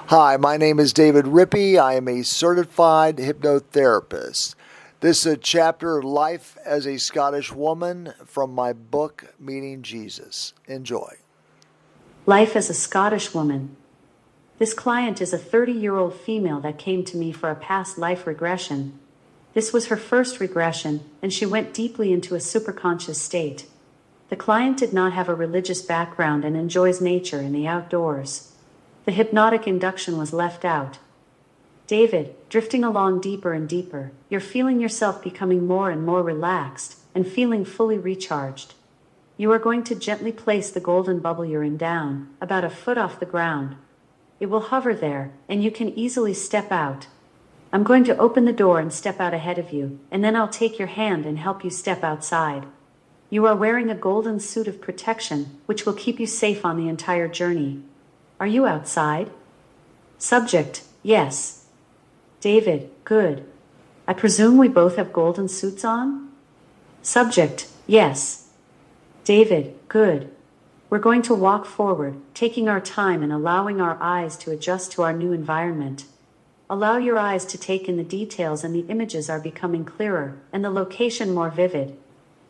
Hi, my name is David Rippy. I am a certified hypnotherapist. This is a chapter of Life as a Scottish Woman from my book, Meeting Jesus. Enjoy. Life as a Scottish Woman. This client is a 30-year-old female that came to me for a past life regression. This was her first regression, and she went deeply into a superconscious state. The client did not have a religious background and enjoys nature and the outdoors. The hypnotic induction was left out. David, drifting along deeper and deeper, you're feeling yourself becoming more and more relaxed and feeling fully recharged. You are going to gently place the golden bubble you're in down, about a foot off the ground. It will hover there, and you can easily step out. I'm going to open the door and step out ahead of you, and then I'll take your hand and help you step outside. You are wearing a golden suit of protection, which will keep you safe on the entire journey. Are you outside? Subject, yes. David, good. I presume we both have golden suits on? Subject, yes. David, good. We're going to walk forward, taking our time and allowing our eyes to adjust to our new environment. Allow your eyes to take in the details, and the images are becoming clearer and the location more vivid.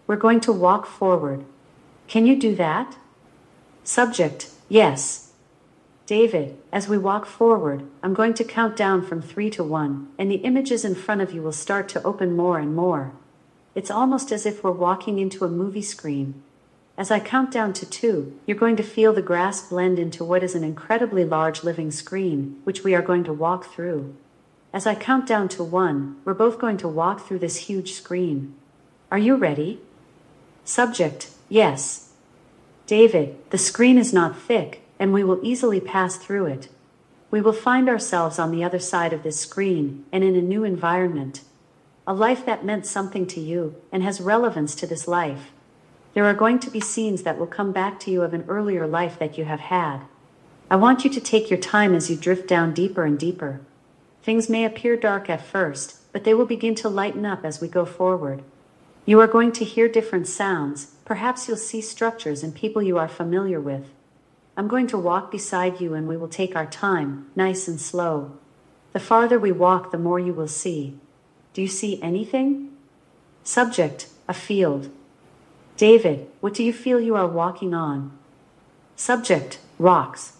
We're going to walk forward. Can you do that? Subject, yes. David, as we walk forward, I'm going to count down from 3 to 1, and the images in front of you will start to open more and more. It's almost as if we're walking into a movie screen. As I count down to 2, you're going to feel the grass blend into what is an incredibly large living screen, which we are going to walk through. As I count down to 1, we're both going to walk through this huge screen. Are you ready? Subject, yes. David, the screen is not thick, and we will easily pass through it. We will find ourselves on the other side of this screen and in a new environment. A life that meant something to you and has relevance to this life. There are going to be scenes that will come back to you of an earlier life that you have had. I want you to take your time as you drift down deeper and deeper. Things may appear dark at first, but they will begin to lighten up as we go forward. You are going to hear different sounds. Perhaps you'll see structures and people you are familiar with. I'm going to walk beside you, and we will take our time, nice and slow. The farther we walk, the more you will see. Do you see anything? Subject, a field. David, what do you feel you are walking on? Subject, rocks.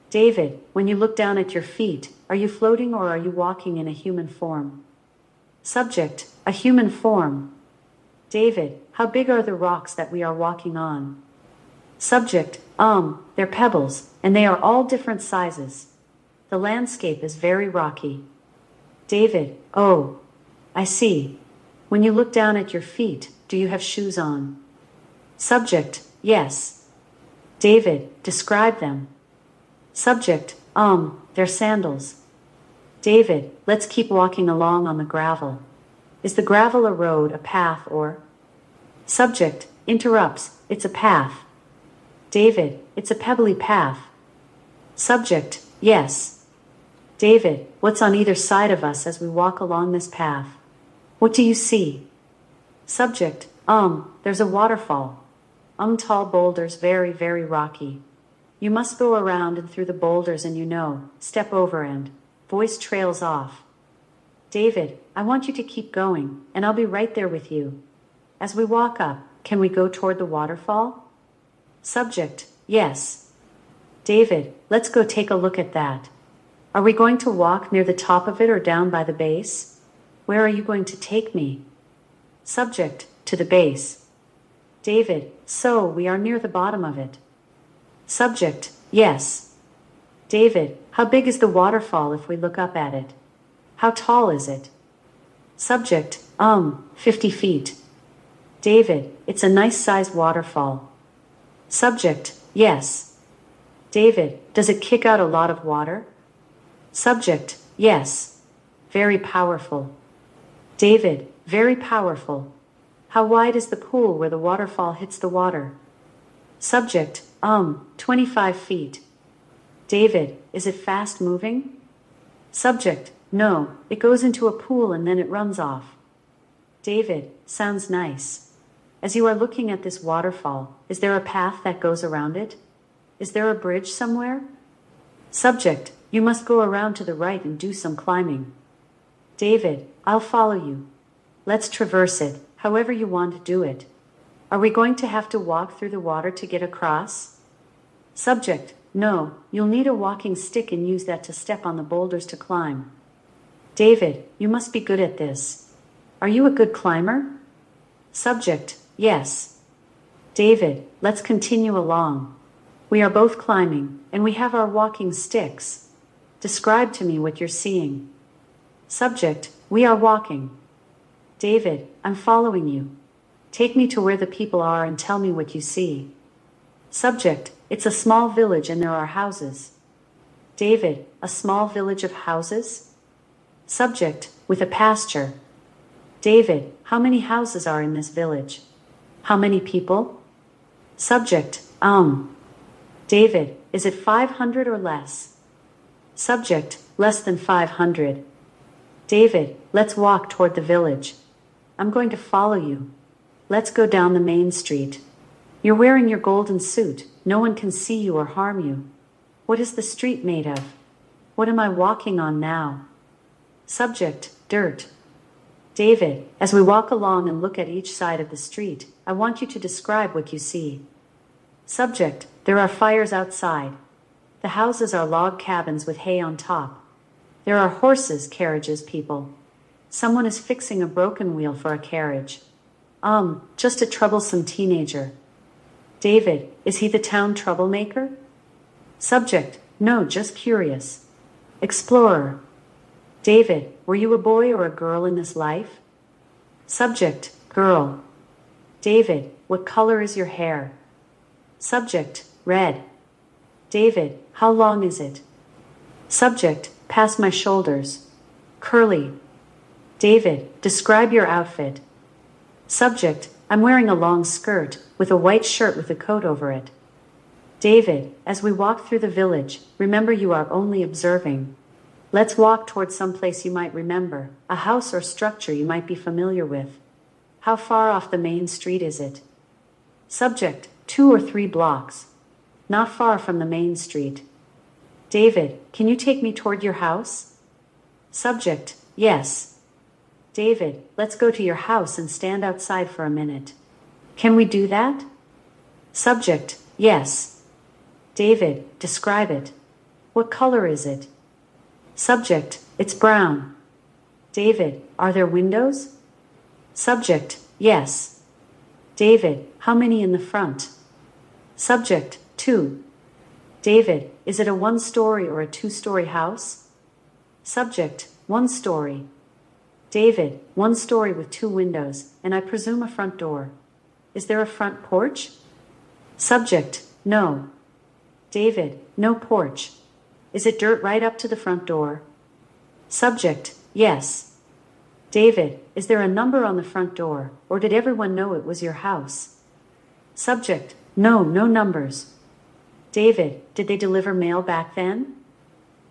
David, when you look down at your feet, are you floating or are you walking in a human form? Subject, a human form. David, how big are the rocks that we are walking on? Subject, they're pebbles, and they are all different sizes. The landscape is very rocky. David, oh, I see. When you look down at your feet, do you have shoes on? Subject, yes. David, describe them. Subject, they're sandals. David, let's keep walking along on the gravel. Is the gravel a road, a path, or? Subject, interrupts, it's a path. David, it's a pebbly path. Subject, yes. David, what's on either side of us as we walk along this path? What do you see? Subject, there's a waterfall. Tall boulders, very, very rocky. You must go around and through the boulders, and step over and voice trails off. David, I want you to keep going, and I'll be right there with you. As we walk up, can we go toward the waterfall? Subject, yes. David, let's go take a look at that. Are we going to walk near the top of it or down by the base? Where are you going to take me? Subject, to the base. David, so we are near the bottom of it. Subject, yes. David, how big is the waterfall if we look up at it? How tall is it? Subject, 50 feet. David, it's a nice-sized waterfall. Subject, yes. David, does it kick out a lot of water? Subject, yes. Very powerful. David, very powerful. How wide is the pool where the waterfall hits the water? Subject, 25 feet. David, is it fast moving? Subject, no, it goes into a pool and then it runs off. David, sounds nice. As you are looking at this waterfall, is there a path that goes around it? Is there a bridge somewhere? Subject, You must go around to the right and do some climbing. David, I'll follow you. Let's traverse it, however you want to do it. Are we going to have to walk through the water to get across? Subject, no, you'll need a walking stick and use that to step on the boulders to climb. David, you must be good at this. Are you a good climber? Subject, yes. David, let's continue along. We are both climbing, and we have our walking sticks. Describe to me what you're seeing. Subject, we are walking. David, I'm following you. Take me to where the people are and tell me what you see. Subject, it's a small village and there are houses. David, a small village of houses? Subject, with a pasture. David, how many houses are in this village? How many people? Subject, David, is it 500 or less? Subject, less than 500. David, let's walk toward the village. I'm going to follow you. Let's go down the main street. You're wearing your golden suit. No one can see you or harm you. What is the street made of? What am I walking on now? Subject, dirt. David, as we walk along and look at each side of the street, I want you to describe what you see. Subject, there are fires outside. The houses are log cabins with hay on top. There are horses, carriages, people. Someone is fixing a broken wheel for a carriage. Just a troublesome teenager. David, is he the town troublemaker? Subject, no, just curious. Explorer. David, were you a boy or a girl in this life? Subject, girl. David, what color is your hair? Subject, red. David, how long is it? Subject, past my shoulders. Curly. David, describe your outfit. Subject, I'm wearing a long skirt with a white shirt with a coat over it. David, as we walk through the village, remember you are only observing. Let's walk towards some place you might remember, a house or structure you might be familiar with. How far off the main street is it? Subject, 2 or 3 blocks. Not far from the main street. David, can you take me toward your house? Subject, yes. David, let's go to your house and stand outside for a minute. Can we do that? Subject, yes. David, describe it. What color is it? Subject, it's brown. David, are there windows? Subject, yes. David, how many in the front? Subject, 2. David, is it a 1-story or a 2-story house? Subject, 1 story. David, 1 story with 2 windows, and I presume a front door. Is there a front porch? Subject, no. David, no porch. Is it dirt right up to the front door? Subject, yes. David, is there a number on the front door, or did everyone know it was your house? Subject, no, no numbers. David, did they deliver mail back then?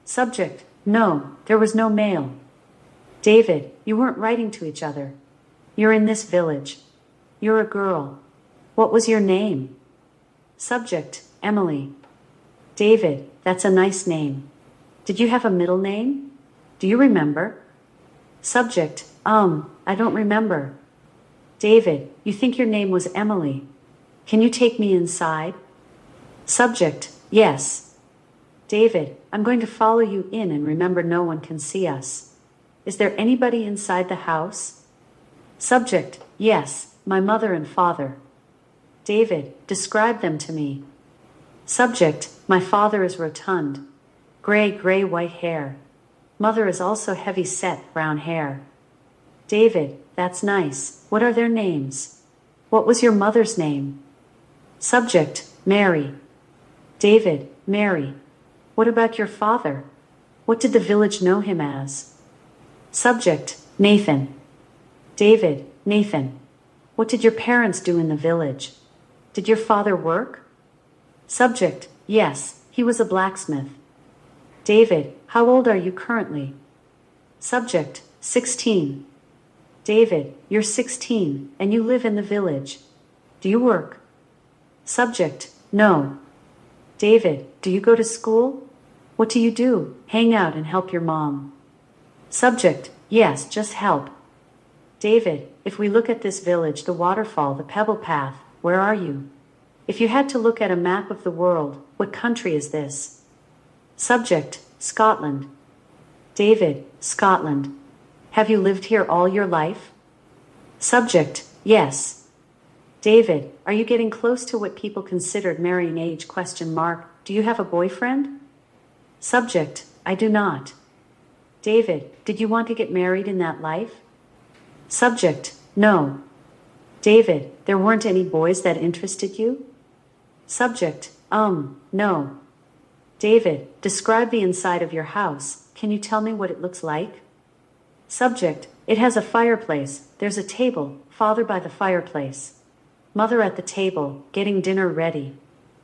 Subject, no, there was no mail. David, you weren't writing to each other. You're in this village. You're a girl. What was your name? Subject, Emily. David, that's a nice name. Did you have a middle name? Do you remember? Subject, I don't remember. David, you think your name was Emily. Can you take me inside? Subject, yes. David, I'm going to follow you in and remember no one can see us. Is there anybody inside the house? Subject, yes, my mother and father. David, describe them to me. Subject, my father is rotund. Gray, white hair. Mother is also heavy-set, brown hair. David, that's nice. What are their names? What was your mother's name? Subject, Mary. David, Mary. What about your father? What did the village know him as? Subject, Nathan. David, Nathan. What did your parents do in the village? Did your father work? Subject, yes, he was a blacksmith. David, how old are you currently? Subject, 16. David, you're 16 and you live in the village. Do you work? Subject, no. David, do you go to school? What do you do? Hang out and help your mom. Subject: yes, just help. David: if we look at this village, the waterfall, the pebble path, where are you? If you had to look at a map of the world, what country is this? Subject: Scotland. David: Scotland. Have you lived here all your life? Subject: yes. David: are you getting close to what people considered marrying age? Do you have a boyfriend? Subject: I do not. David: did you want to get married in that life? Subject: no. David: there weren't any boys that interested you? Subject: no. David: describe the inside of your house. Can you tell me what it looks like? Subject: it has a fireplace, there's a table, father by the fireplace. Mother at the table, getting dinner ready.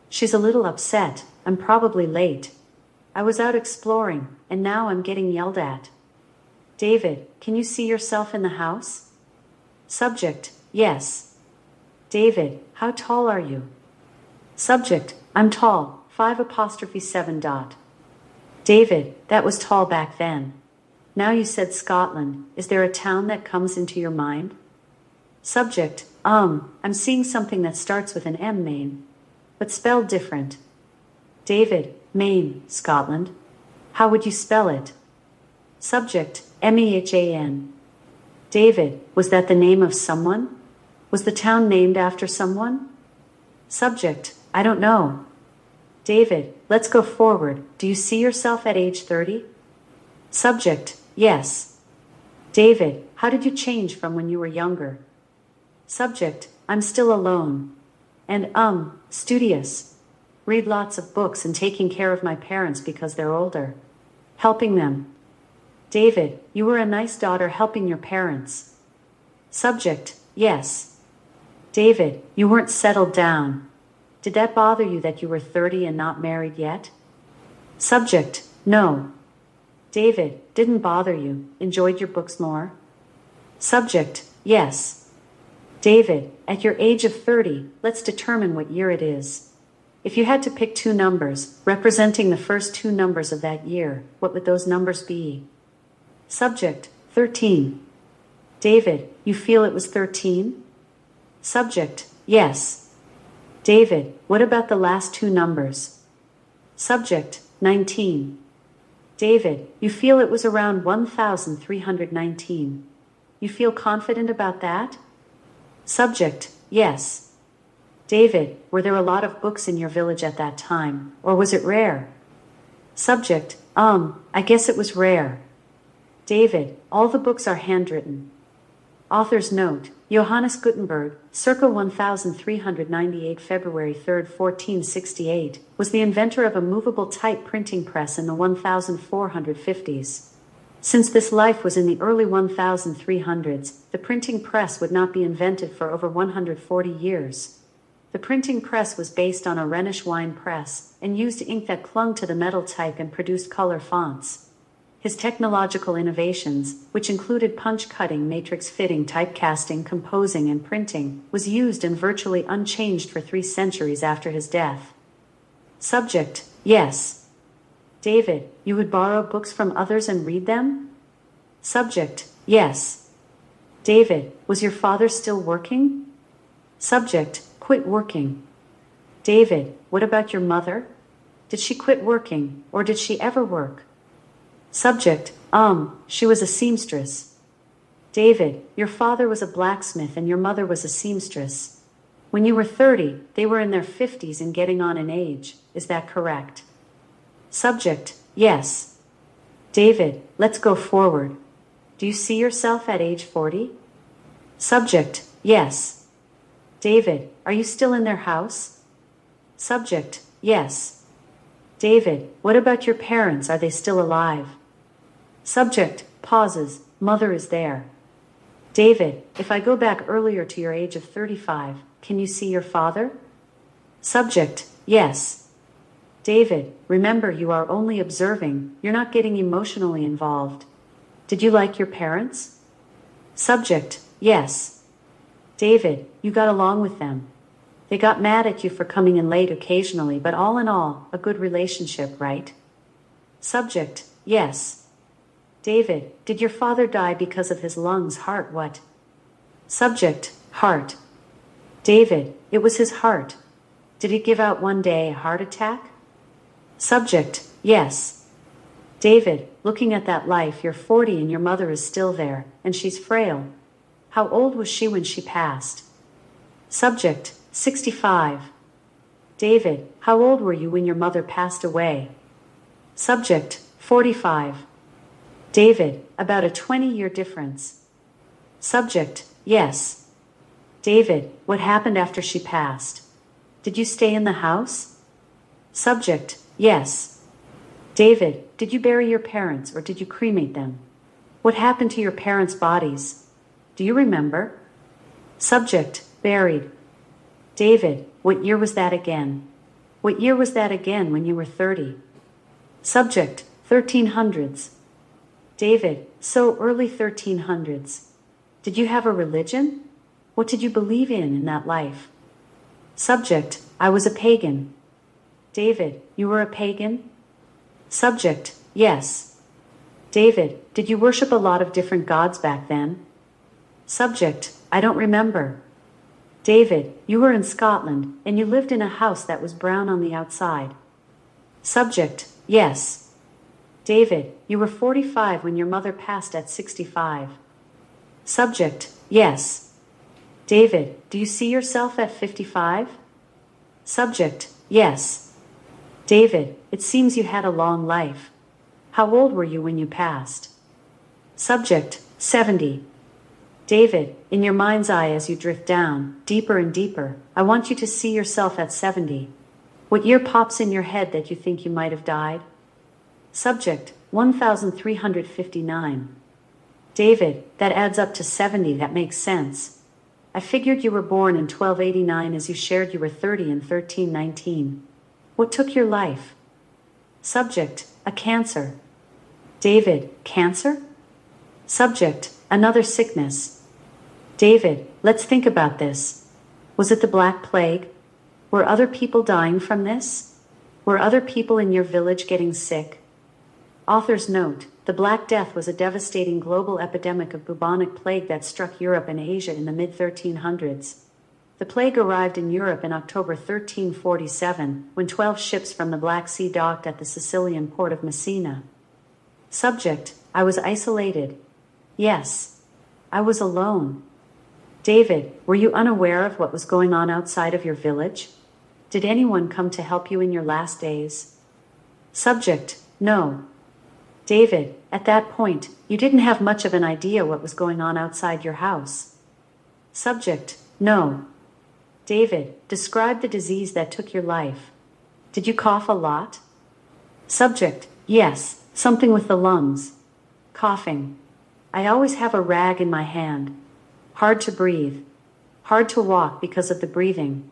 She's a little upset, I'm probably late. I was out exploring, and now I'm getting yelled at. David: can you see yourself in the house? Subject: yes. David: how tall are you? Subject: I'm tall, 5'7". David: that was tall back then. Now you said Scotland, is there a town that comes into your mind? Subject: I'm seeing something that starts with an M, Maine, but spelled different. David: Maine, Scotland. How would you spell it? Subject: Mehan. David: was that the name of someone? Was the town named after someone? Subject: I don't know. David: let's go forward. Do you see yourself at age 30? Subject: yes. David: how did you change from when you were younger? Subject: I'm still alone. And studious. Read lots of books and taking care of my parents because they're older. Helping them. David: you were a nice daughter helping your parents. Subject: yes. David: you weren't settled down. Did that bother you that you were 30 and not married yet? Subject: no. David: didn't bother you, enjoyed your books more? Subject: yes. David: at your age of 30, let's determine what year it is. If you had to pick two numbers, representing the first two numbers of that year, what would those numbers be? Subject: 13. David: you feel it was 13? Subject: yes. David: what about the last two numbers? Subject: 19. David: you feel it was around 1319. You feel confident about that? Subject: yes. David: were there a lot of books in your village at that time, or was it rare? Subject: I guess it was rare. David: all the books are handwritten. Author's note: Johannes Gutenberg, circa 1398 February 3, 1468, was the inventor of a movable type printing press in the 1450s. Since this life was in the early 1300s, the printing press would not be invented for over 140 years. The printing press was based on a Rhenish wine press, and used ink that clung to the metal type and produced color fonts. His technological innovations, which included punch cutting, matrix fitting, typecasting, composing, and printing, was used and virtually unchanged for 3 centuries after his death. Subject: yes. David: you would borrow books from others and read them? Subject: yes. David: was your father still working? Subject: quit working. David: what about your mother? Did she quit working, or did she ever work? Subject: she was a seamstress. David: your father was a blacksmith and your mother was a seamstress. When you were 30, they were in their 50s and getting on in age, is that correct? Subject: yes. David: let's go forward. Do you see yourself at age 40? Subject: yes. David: are you still in their house? Subject: yes. David: what about your parents, are they still alive? Subject: pauses, mother is there. David: if I go back earlier to your age of 35, can you see your father? Subject: yes. David: remember, you are only observing, you're not getting emotionally involved. Did you like your parents? Subject: yes. David: you got along with them. They got mad at you for coming in late occasionally, but all in all, a good relationship, right? Subject, yes. David, did your father die because of his lungs, heart, what? Subject, heart. David, it was his heart. Did he give out one day a heart attack? Subject, yes. David, looking at that life, you're 40 and your mother is still there, and she's frail. How old was she when she passed? Subject, 65. David, how old were you when your mother passed away? Subject, 45. David, about a 20-year difference. Subject, yes. David, what happened after she passed? Did you stay in the house? Subject, yes. David, did you bury your parents or did you cremate them? What happened to your parents' bodies? Do you remember? Subject, buried. David, what year was that again? What year was that again when you were 30? Subject, 1300s. David, so early 1300s. Did you have a religion? What did you believe in that life? Subject, I was a pagan. David, you were a pagan? Subject, yes. David, did you worship a lot of different gods back then? Subject, I don't remember. David, you were in Scotland, and you lived in a house that was brown on the outside. Subject, yes. David, you were 45 when your mother passed at 65. Subject, yes. David, do you see yourself at 55? Subject, yes. David, it seems you had a long life. How old were you when you passed? Subject, 70. David, in your mind's eye as you drift down, deeper and deeper, I want you to see yourself at 70. What year pops in your head that you think you might have died? Subject, 1359. David, that adds up to 70, that makes sense. I figured you were born in 1289 as you shared you were 30 in 1319. What took your life? Subject, a cancer. David, cancer? Subject, another sickness. David, let's think about this. Was it the Black Plague? Were other people dying from this? Were other people in your village getting sick? Author's note, the Black Death was a devastating global epidemic of bubonic plague that struck Europe and Asia in the mid-1300s. The plague arrived in Europe in October 1347, when 12 ships from the Black Sea docked at the Sicilian port of Messina. Subject, I was isolated. Yes. I was alone. David, were you unaware of what was going on outside of your village? Did anyone come to help you in your last days? Subject, no. David, at that point, you didn't have much of an idea what was going on outside your house. Subject, no. David, describe the disease that took your life. Did you cough a lot? Subject, yes, something with the lungs. Coughing. I always have a rag in my hand. Hard to breathe. Hard to walk because of the breathing.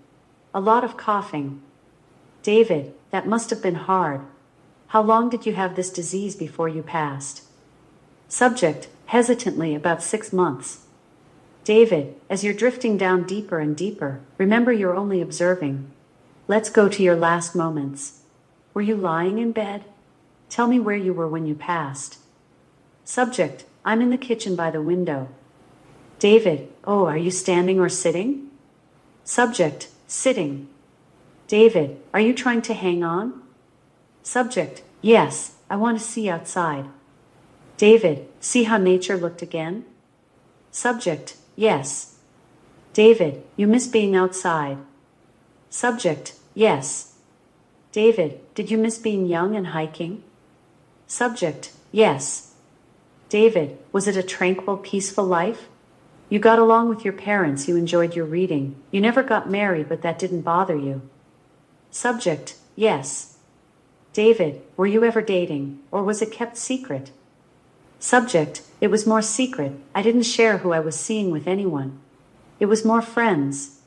A lot of coughing. David, that must have been hard. How long did you have this disease before you passed? Subject, hesitantly, about 6 months. David, as you're drifting down deeper and deeper, remember you're only observing. Let's go to your last moments. Were you lying in bed? Tell me where you were when you passed. Subject, I'm in the kitchen by the window. David, oh, are you standing or sitting? Subject, sitting. David, are you trying to hang on? Subject, yes, I want to see outside. David, see how nature looked again? Subject, yes. David, you miss being outside. Subject, yes. David, did you miss being young and hiking? Subject, yes. David, was it a tranquil, peaceful life? You got along with your parents, you enjoyed your reading, you never got married, but that didn't bother you. Subject, yes. David, were you ever dating, or was it kept secret? Subject, it was more secret. I didn't share who I was seeing with anyone. It was more friends.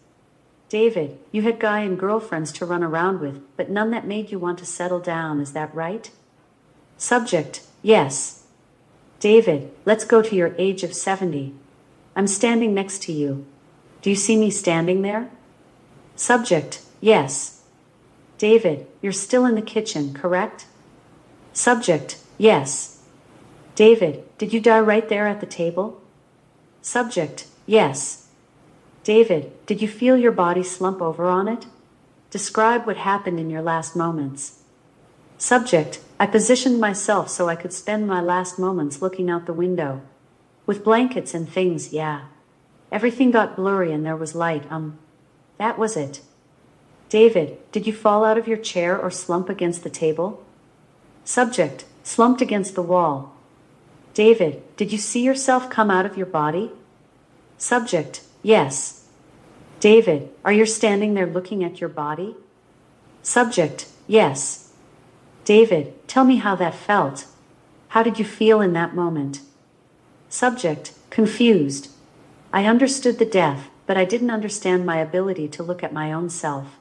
David, you had guy and girlfriends to run around with, but none that made you want to settle down, is that right? Subject, yes. David, let's go to your age of 70. I'm standing next to you. Do you see me standing there? Subject, yes. David, you're still in the kitchen, correct? Subject, yes. David, did you die right there at the table? Subject, yes. David, did you feel your body slump over on it? Describe what happened in your last moments. Subject, I positioned myself so I could spend my last moments looking out the window. With blankets and things, yeah. Everything got blurry and there was light, that was it. David, did you fall out of your chair or slump against the table? Subject, slumped against the wall. David, did you see yourself come out of your body? Subject, yes. David, are you standing there looking at your body? Subject, yes. David, tell me how that felt. How did you feel in that moment? Subject, confused. I understood the death, but I didn't understand my ability to look at my own self.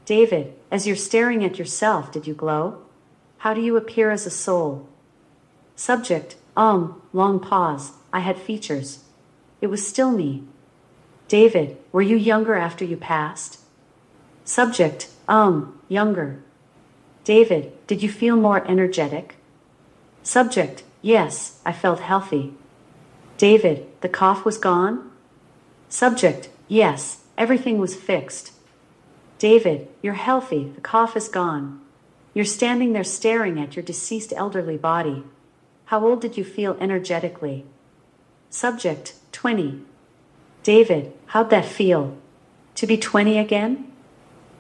David, as you're staring at yourself, did you glow? How do you appear as a soul? Subject, long pause. I had features. It was still me. David, were you younger after you passed? Subject, younger. David, did you feel more energetic? Subject, yes, I felt healthy. David, the cough was gone? Subject, yes, everything was fixed. David, you're healthy, the cough is gone. You're standing there staring at your deceased elderly body. How old did you feel energetically? Subject, 20. David, how'd that feel? To be 20 again?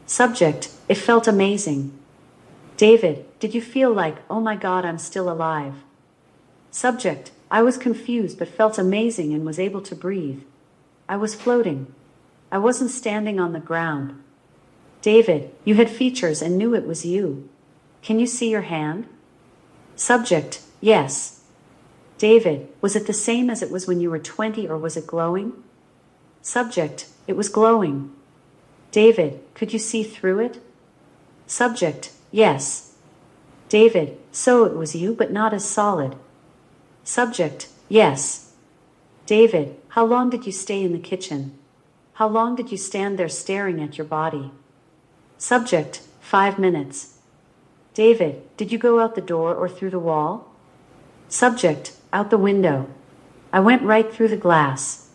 Subject, it felt amazing. David, did you feel like, oh my God, I'm still alive? Subject, I was confused but felt amazing and was able to breathe. I was floating. I wasn't standing on the ground. David, you had features and knew it was you. Can you see your hand? Subject, yes. David, was it the same as it was when you were 20 or was it glowing? Subject, it was glowing. David, could you see through it? Subject, yes. David, so it was you but not as solid. Subject, yes. David, how long did you stay in the kitchen? How long did you stand there staring at your body? Subject, 5 minutes. David, did you go out the door or through the wall? Subject, out the window. I went right through the glass.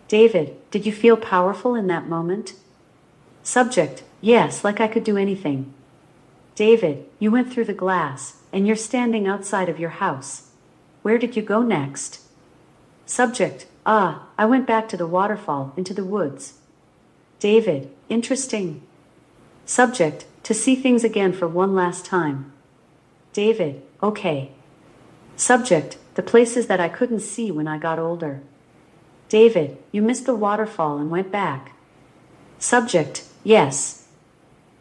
David, did you feel powerful in that moment? Subject, yes, like I could do anything. David, you went through the glass, and you're standing outside of your house. Where did you go next? Subject, I went back to the waterfall, into the woods. David, interesting. Subject, to see things again for one last time. David, okay. Subject, the places that I couldn't see when I got older. David, you missed the waterfall and went back. Subject, yes.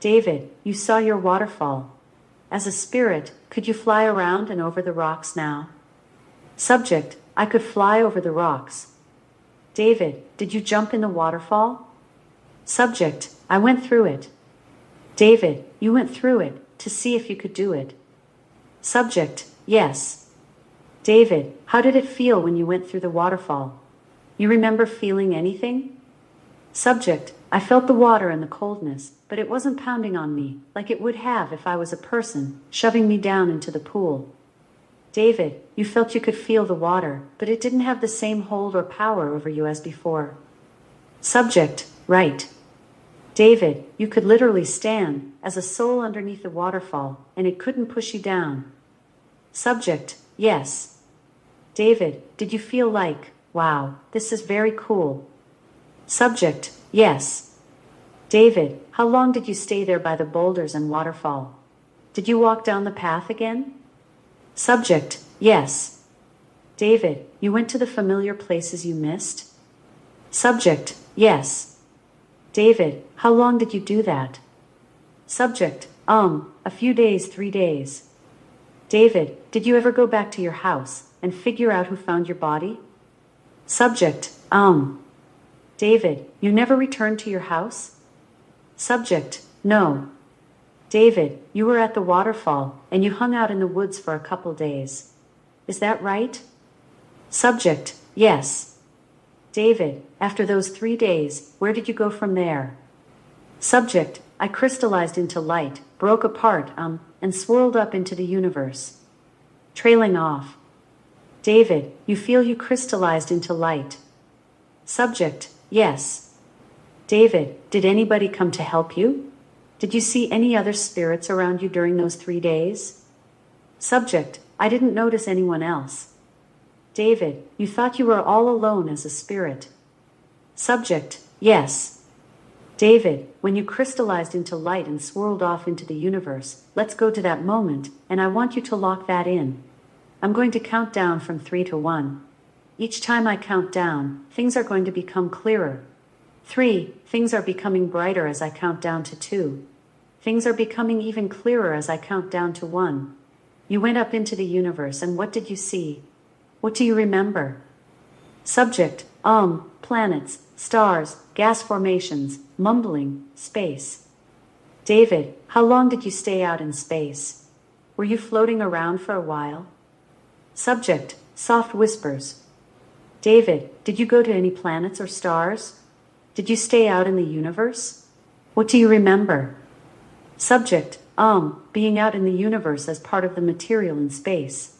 David, you saw your waterfall. As a spirit, could you fly around and over the rocks now? Subject, I could fly over the rocks. David, did you jump in the waterfall? Subject, I went through it. David, you went through it to see if you could do it. Subject, yes. David, how did it feel when you went through the waterfall? You remember feeling anything? Subject, I felt the water and the coldness, but it wasn't pounding on me like it would have if I was a person, shoving me down into the pool. David, you felt you could feel the water, but it didn't have the same hold or power over you as before. Subject, right. David, you could literally stand as a soul underneath the waterfall, and it couldn't push you down. Subject, yes. David, did you feel like, wow, this is very cool? Subject, yes. David, how long did you stay there by the boulders and waterfall? Did you walk down the path again? Subject, yes. David, you went to the familiar places you missed? Subject, yes. David, how long did you do that? Subject, a few days, 3 days. David, did you ever go back to your house and figure out who found your body? Subject, David, you never returned to your house? Subject, no. David, you were at the waterfall and you hung out in the woods for a couple days. Is that right? Subject, yes. David, after those 3 days, where did you go from there? Subject, I crystallized into light, broke apart, and swirled up into the universe. Trailing off. David, you feel you crystallized into light. Subject, yes. David, did anybody come to help you? Did you see any other spirits around you during those 3 days? Subject, I didn't notice anyone else. David, you thought you were all alone as a spirit. Subject, yes. David, when you crystallized into light and swirled off into the universe, let's go to that moment, and I want you to lock that in. I'm going to count down from 3 to 1. Each time I count down, things are going to become clearer. 3, things are becoming brighter as I count down to 2. Things are becoming even clearer as I count down to 1. You went up into the universe, and what did you see? What do you remember? Subject, planets, stars, gas formations, mumbling, space. David, how long did you stay out in space? Were you floating around for a while? Subject, soft whispers. David, did you go to any planets or stars? Did you stay out in the universe? What do you remember? Subject, being out in the universe as part of the material in space.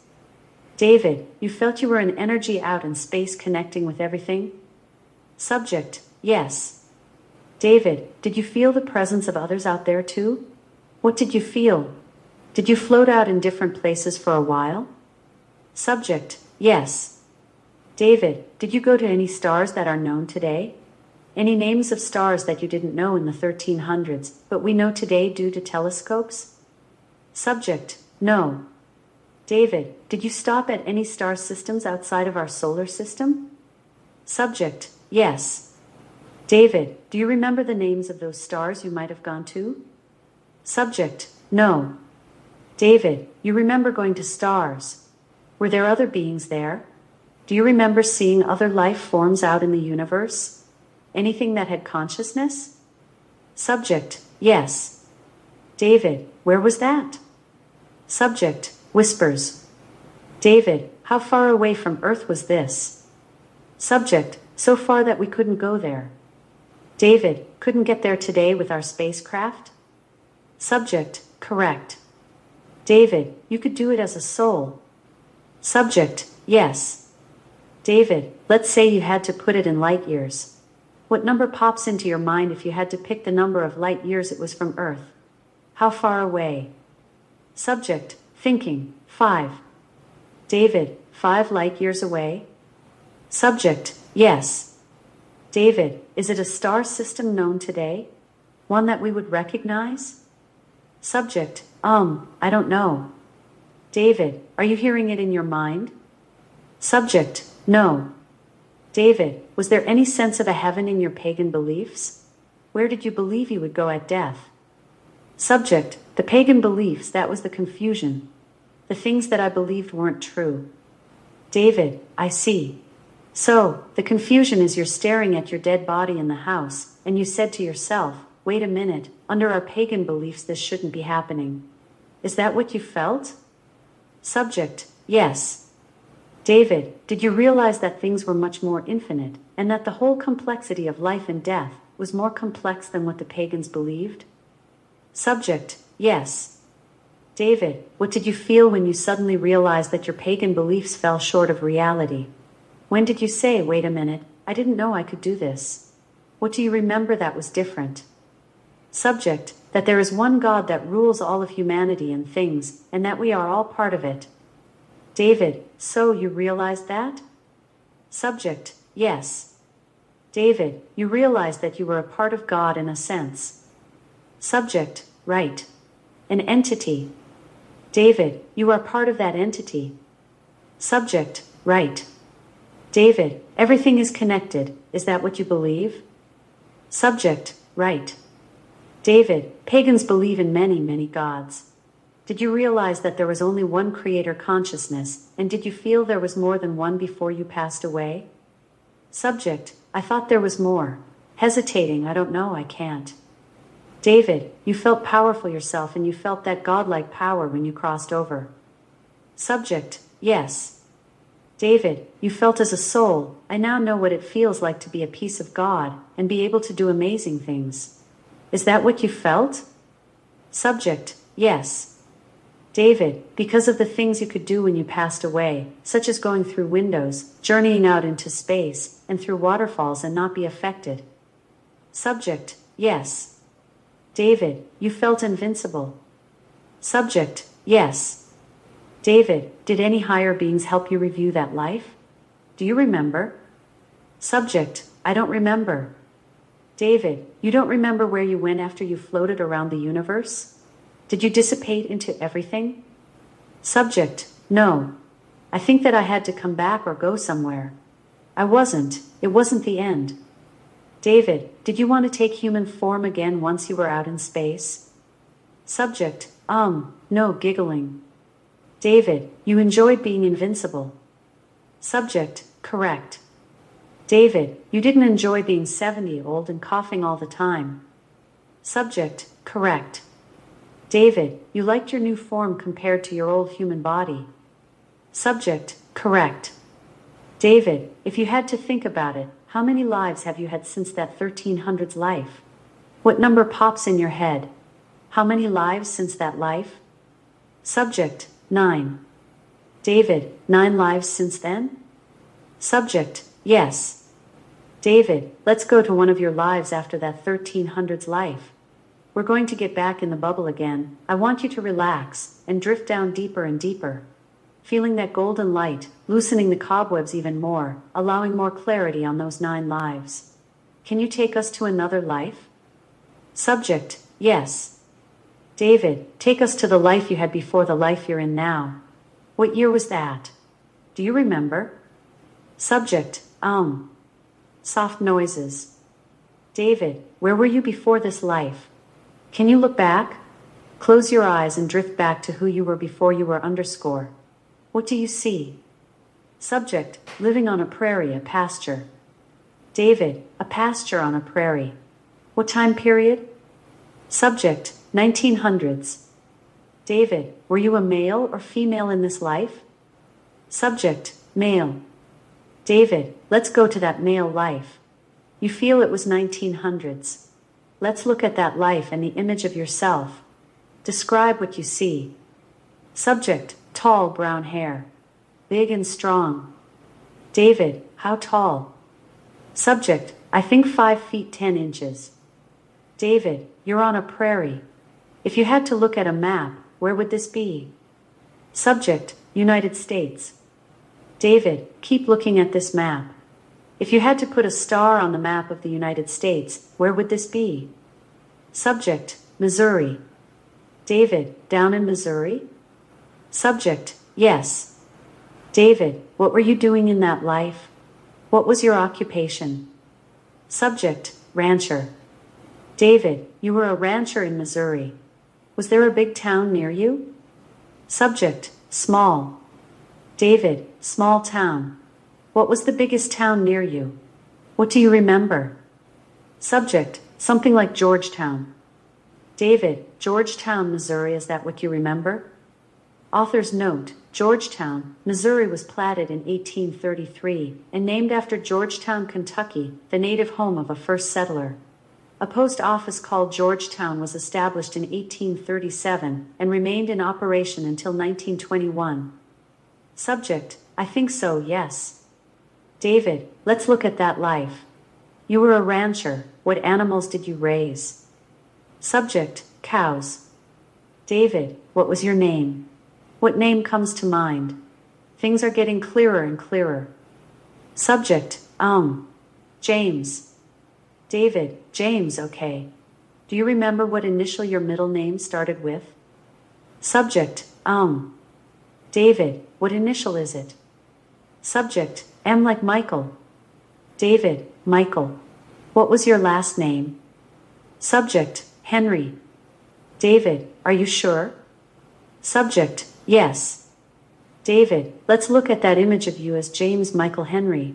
David, you felt you were an energy out in space connecting with everything? Subject, yes. David, did you feel the presence of others out there too? What did you feel? Did you float out in different places for a while? Subject, yes. David, did you go to any stars that are known today? Any names of stars that you didn't know in the 1300s, but we know today due to telescopes? Subject, no. David, did you stop at any star systems outside of our solar system? Subject, yes. David, do you remember the names of those stars you might have gone to? Subject, no. David, you remember going to stars. Were there other beings there? Do you remember seeing other life forms out in the universe? Anything that had consciousness? Subject, yes. David, where was that? Subject, whispers. David, how far away from Earth was this? Subject, so far that we couldn't go there. David, couldn't get there today with our spacecraft? Subject, correct. David, you could do it as a soul. Subject, yes. David, let's say you had to put it in light years. What number pops into your mind if you had to pick the number of light years it was from Earth? How far away? Subject, thinking, 5. David, 5 light years away? Subject, yes. David, is it a star system known today? One that we would recognize? Subject, I don't know. David, are you hearing it in your mind? Subject, no. David, was there any sense of a heaven in your pagan beliefs? Where did you believe you would go at death? Subject, the pagan beliefs, that was the confusion. The things that I believed weren't true. David, I see. So, the confusion is you're staring at your dead body in the house, and you said to yourself, wait a minute, under our pagan beliefs this shouldn't be happening. Is that what you felt? Subject, yes. David, did you realize that things were much more infinite, and that the whole complexity of life and death was more complex than what the pagans believed? Subject, yes. David, what did you feel when you suddenly realized that your pagan beliefs fell short of reality? When did you say, wait a minute, I didn't know I could do this? What do you remember that was different? Subject, that there is one God that rules all of humanity and things, and that we are all part of it. David, so you realized that? Subject, yes. David, you realized that you were a part of God in a sense. Subject, right. An entity. David, you are part of that entity. Subject, right. David, everything is connected, is that what you believe? Subject, right. David, pagans believe in many, many gods. Did you realize that there was only one creator consciousness, and did you feel there was more than one before you passed away? Subject, I thought there was more. Hesitating, I don't know, I can't. David, you felt powerful yourself and you felt that godlike power when you crossed over. Subject, yes. David, you felt as a soul, I now know what it feels like to be a piece of God and be able to do amazing things. Is that what you felt? Subject, yes. David, because of the things you could do when you passed away, such as going through windows, journeying out into space, and through waterfalls and not be affected. Subject, yes. David, you felt invincible. Subject, yes. David, did any higher beings help you review that life? Do you remember? Subject, I don't remember. David, you don't remember where you went after you floated around the universe? Did you dissipate into everything? Subject, no. I think that I had to come back or go somewhere. I wasn't. It wasn't the end. David, did you want to take human form again once you were out in space? Subject, no, giggling. David, you enjoyed being invincible. Subject, correct. David, you didn't enjoy being 70 old and coughing all the time. Subject, correct. David, you liked your new form compared to your old human body. Subject, correct. David, if you had to think about it, how many lives have you had since that 1300s life? What number pops in your head? How many lives since that life? Subject, 9. David, 9 lives since then? Subject, yes. David, let's go to one of your lives after that 1300s life. We're going to get back in the bubble again. I want you to relax and drift down deeper and deeper. Feeling that golden light, loosening the cobwebs even more, allowing more clarity on those 9 lives. Can you take us to another life? Subject, yes. David, take us to the life you had before the life you're in now. What year was that? Do you remember? Subject, soft noises. David, where were you before this life? Can you look back? Close your eyes and drift back to who you were before you were underscore. What do you see? Subject, living on a prairie, a pasture. David, a pasture on a prairie. What time period? Subject, 1900s. David, were you a male or female in this life? Subject, male. David, let's go to that male life. You feel it was 1900s. Let's look at that life and the image of yourself. Describe what you see. Subject, tall brown hair. Big and strong. David, how tall? Subject, I think 5 feet 10 inches. David, you're on a prairie. If you had to look at a map, where would this be? Subject, United States. David, keep looking at this map. If you had to put a star on the map of the United States, where would this be? Subject, Missouri. David, down in Missouri? Subject, yes. David, what were you doing in that life? What was your occupation? Subject, rancher. David, you were a rancher in Missouri. Was there a big town near you? Subject, small. David, small town. What was the biggest town near you? What do you remember? Subject, something like Georgetown. David, Georgetown, Missouri, is that what you remember? Author's note, Georgetown, Missouri was platted in 1833 and named after Georgetown, Kentucky, the native home of a first settler. A post office called Georgetown was established in 1837 and remained in operation until 1921. Subject, I think so, yes. David, let's look at that life. You were a rancher. What animals did you raise? Subject, cows. David, what was your name? What name comes to mind? Things are getting clearer and clearer. Subject, James. David, James, okay. Do you remember what initial your middle name started with? Subject, David, what initial is it? Subject, M like Michael. David, Michael. What was your last name? Subject, Henry. David, are you sure? Subject, yes. David, let's look at that image of you as James Michael Henry.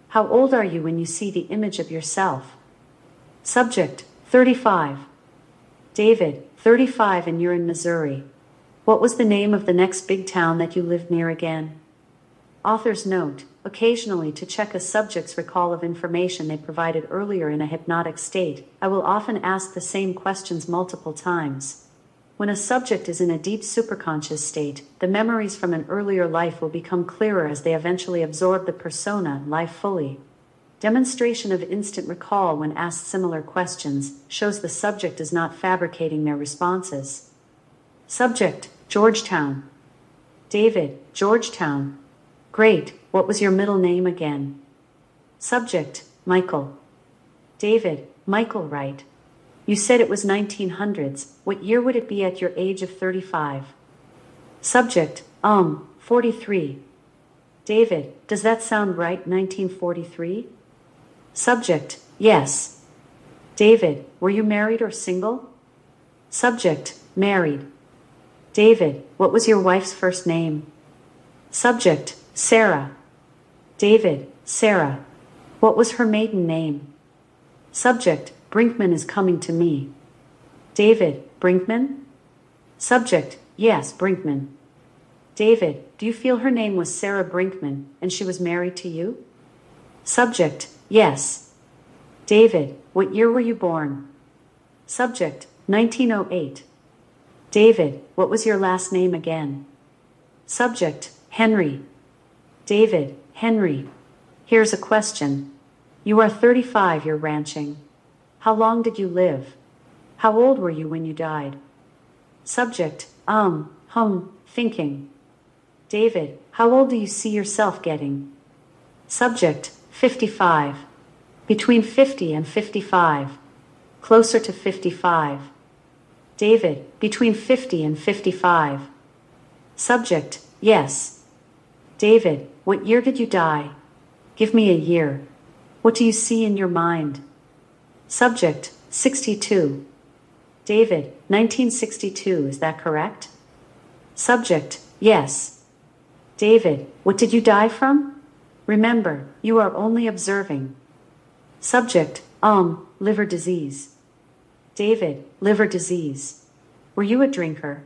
How old are you when you see the image of yourself? Subject, 35. David, 35 and you're in Missouri. What was the name of the next big town that you lived near again? Author's note, occasionally to check a subject's recall of information they provided earlier in a hypnotic state, I will often ask the same questions multiple times. When a subject is in a deep superconscious state, the memories from an earlier life will become clearer as they eventually absorb the persona and life fully. Demonstration of instant recall when asked similar questions shows the subject is not fabricating their responses. Subject, Georgetown. David, Georgetown. Great, what was your middle name again? Subject, Michael. David, Michael, right. You said it was 1900s. What year would it be at your age of 35? Subject, 43. David, does that sound right, 1943? Subject, yes. David, were you married or single? Subject, married. David, what was your wife's first name? Subject, Sarah. David, Sarah. What was her maiden name? Subject, Brinkman is coming to me. David, Brinkman? Subject, yes, Brinkman. David, do you feel her name was Sarah Brinkman and she was married to you? Subject, yes. David, what year were you born? Subject, 1908. David, what was your last name again? Subject, Henry. David, Henry. Here's a question. You are 35, you're ranching. How long did you live? How old were you when you died? Subject, thinking. David, how old do you see yourself getting? Subject, 55. Between 50 and 55. Closer to 55. David, between 50 and 55. Subject, yes. David, what year did you die? Give me a year. What do you see in your mind? Subject, 62. David, 1962, is that correct? Subject, yes. David, what did you die from? Remember, you are only observing. Subject, liver disease. David, liver disease. Were you a drinker?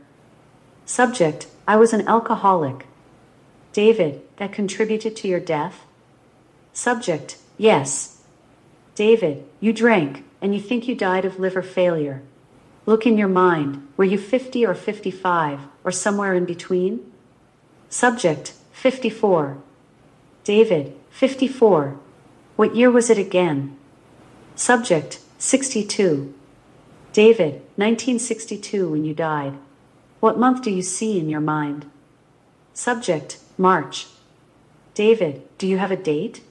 Subject, I was an alcoholic. David, that contributed to your death? Subject, yes. David, you drank, and you think you died of liver failure. Look in your mind, were you 50 or 55, or somewhere in between? Subject, 54. David, 54. What year was it again? Subject, 62. David, 1962 when you died. What month do you see in your mind? Subject, March. David, do you have a date?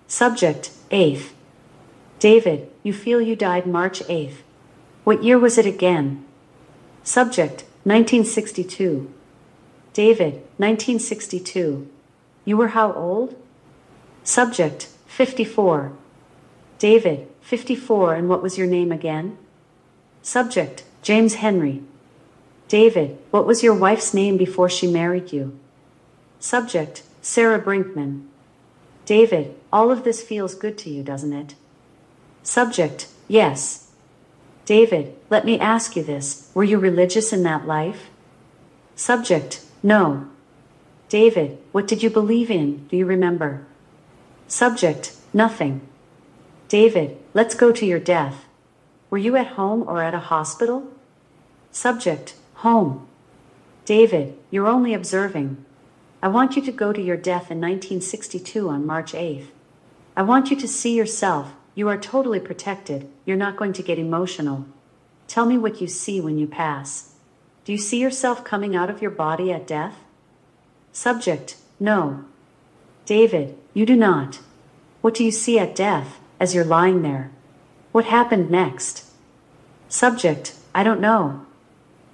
Subject, 8th. David, you feel you died March 8th. What year was it again? Subject, 1962. David, 1962. You were how old? Subject, 54. David, 54, and what was your name again? Subject, James Henry. David, what was your wife's name before she married you? Subject, Sarah Brinkman. David, all of this feels good to you, doesn't it? Subject, yes. David, let me ask you this. Were you religious in that life? Subject, no. David, what did you believe in? Do you remember? Subject, nothing. David, let's go to your death. Were you at home or at a hospital? Subject, home. David, you're only observing. I want you to go to your death in 1962 on March 8th. I want you to see yourself. You are totally protected. You're not going to get emotional. Tell me what you see when you pass. Do you see yourself coming out of your body at death? Subject, no. David, you do not. What do you see at death, as you're lying there? What happened next? Subject, I don't know.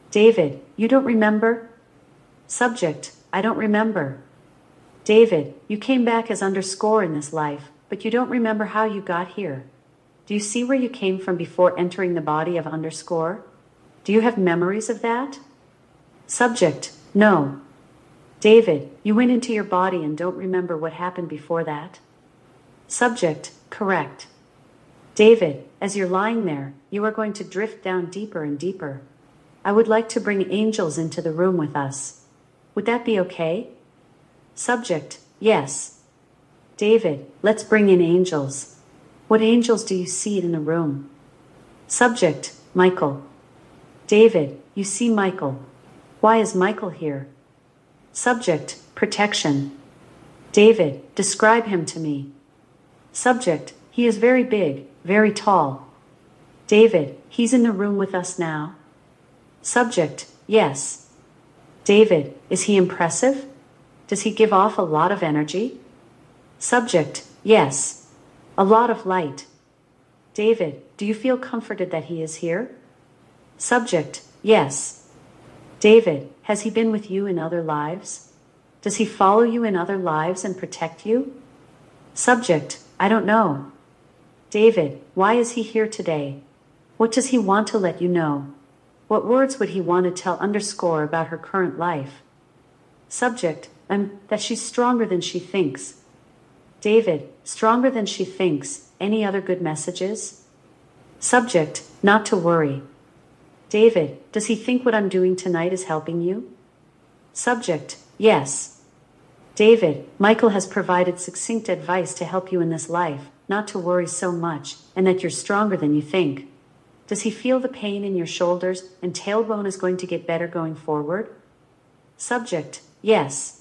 David, you don't remember? Subject, I don't remember. David, you came back as underscore in this life, but you don't remember how you got here. Do you see where you came from before entering the body of underscore? Do you have memories of that? Subject, no. David, you went into your body and don't remember what happened before that? Subject, correct. David, as you're lying there, you are going to drift down deeper and deeper. I would like to bring angels into the room with us. Would that be okay? Subject, yes. David, let's bring in angels. What angels do you see in the room? Subject, Michael. David, you see Michael. Why is Michael here? Subject, protection. David, describe him to me. Subject, he is very big, very tall. David, he's in the room with us now. Subject, yes. David, is he impressive? Does he give off a lot of energy? Subject, yes. A lot of light. David, do you feel comforted that he is here? Subject, yes. David, has he been with you in other lives? Does he follow you in other lives and protect you? Subject, I don't know. David, why is he here today? What does he want to let you know? What words would he want to tell underscore about her current life? Subject, that she's stronger than she thinks. David, stronger than she thinks. Any other good messages? Subject, not to worry. David, does he think what I'm doing tonight is helping you? Subject, yes. David, Michael has provided succinct advice to help you in this life, not to worry so much, and that you're stronger than you think. Does he feel the pain in your shoulders and tailbone is going to get better going forward? Subject, yes.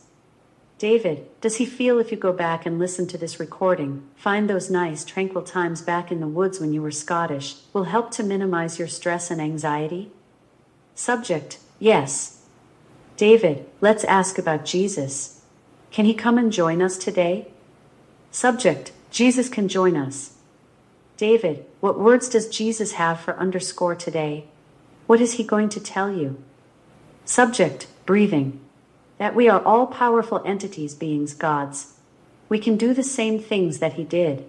David, does he feel if you go back and listen to this recording, find those nice tranquil times back in the woods when you were Scottish, will help to minimize your stress and anxiety? Subject, yes. David, let's ask about Jesus. Can he come and join us today? Subject, Jesus can join us. David, what words does Jesus have for underscore today? What is he going to tell you? Subject, breathing. That we are all powerful entities, beings, gods. We can do the same things that he did.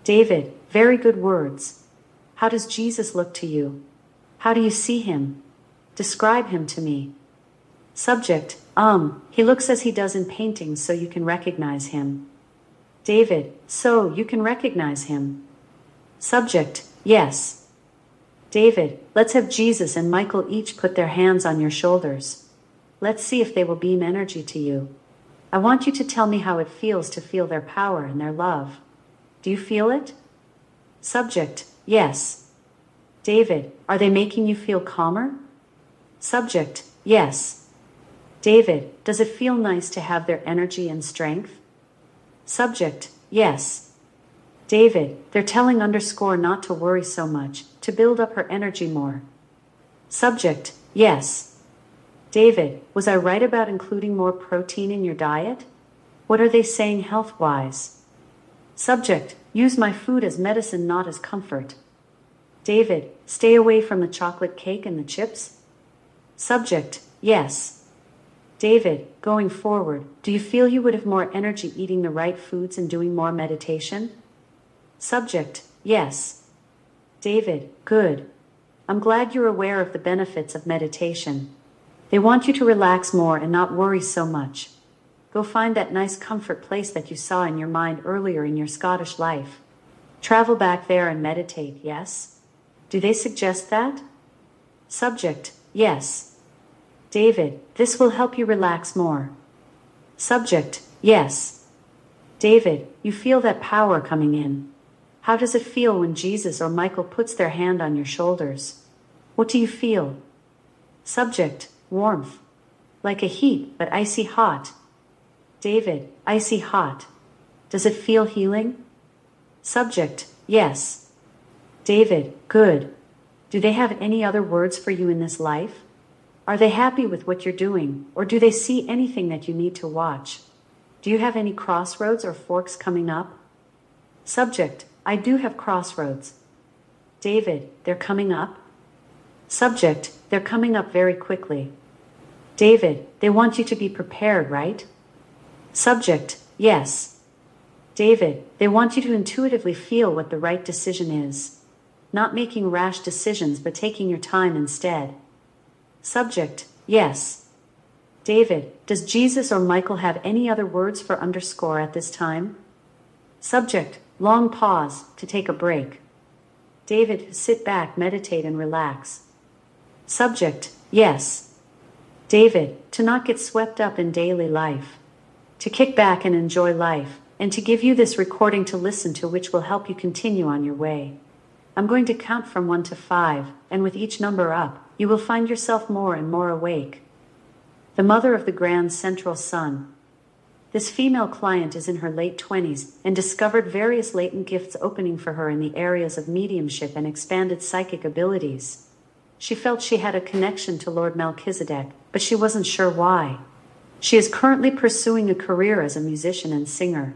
David, very good words. How does Jesus look to you? How do you see him? Describe him to me. Subject, he looks as he does in paintings so you can recognize him. David, so you can recognize him. Subject, yes. David, let's have Jesus and Michael each put their hands on your shoulders. Let's see if they will beam energy to you. I want you to tell me how it feels to feel their power and their love. Do you feel it? Subject, yes. David, are they making you feel calmer? Subject, yes. David, does it feel nice to have their energy and strength? Subject, yes. David, they're telling underscore not to worry so much, to build up her energy more. Subject, yes. David, was I right about including more protein in your diet? What are they saying health-wise? Subject, use my food as medicine, not as comfort. David, stay away from the chocolate cake and the chips? Subject, yes. David, going forward, do you feel you would have more energy eating the right foods and doing more meditation? Subject, yes. David, good. I'm glad you're aware of the benefits of meditation. They want you to relax more and not worry so much. Go find that nice comfort place that you saw in your mind earlier in your Scottish life. Travel back there and meditate, yes? Do they suggest that? Subject, yes. David, this will help you relax more. Subject, yes. David, you feel that power coming in. How does it feel when Jesus or Michael puts their hand on your shoulders? What do you feel? Subject, warmth. Like a heat, but icy hot. David, icy hot. Does it feel healing? Subject, yes. David, good. Do they have any other words for you in this life? Are they happy with what you're doing, or do they see anything that you need to watch? Do you have any crossroads or forks coming up? Subject, I do have crossroads. David, they're coming up? Subject, they're coming up very quickly. David, they want you to be prepared, right? Subject, yes. David, they want you to intuitively feel what the right decision is. Not making rash decisions, but taking your time instead. Subject, yes. David, does Jesus or Michael have any other words for underscore at this time? Subject, long pause to take a break. David, sit back, meditate, and relax. Subject, yes. David, to not get swept up in daily life. To kick back and enjoy life, and to give you this recording to listen to, which will help you continue on your way. I'm going to count from 1 to 5, and with each number up, you will find yourself more and more awake. The mother of the grand central sun. This female client is in her late 20s and discovered various latent gifts opening for her in the areas of mediumship and expanded psychic abilities. She felt she had a connection to Lord Melchizedek, but she wasn't sure why. She is currently pursuing a career as a musician and singer.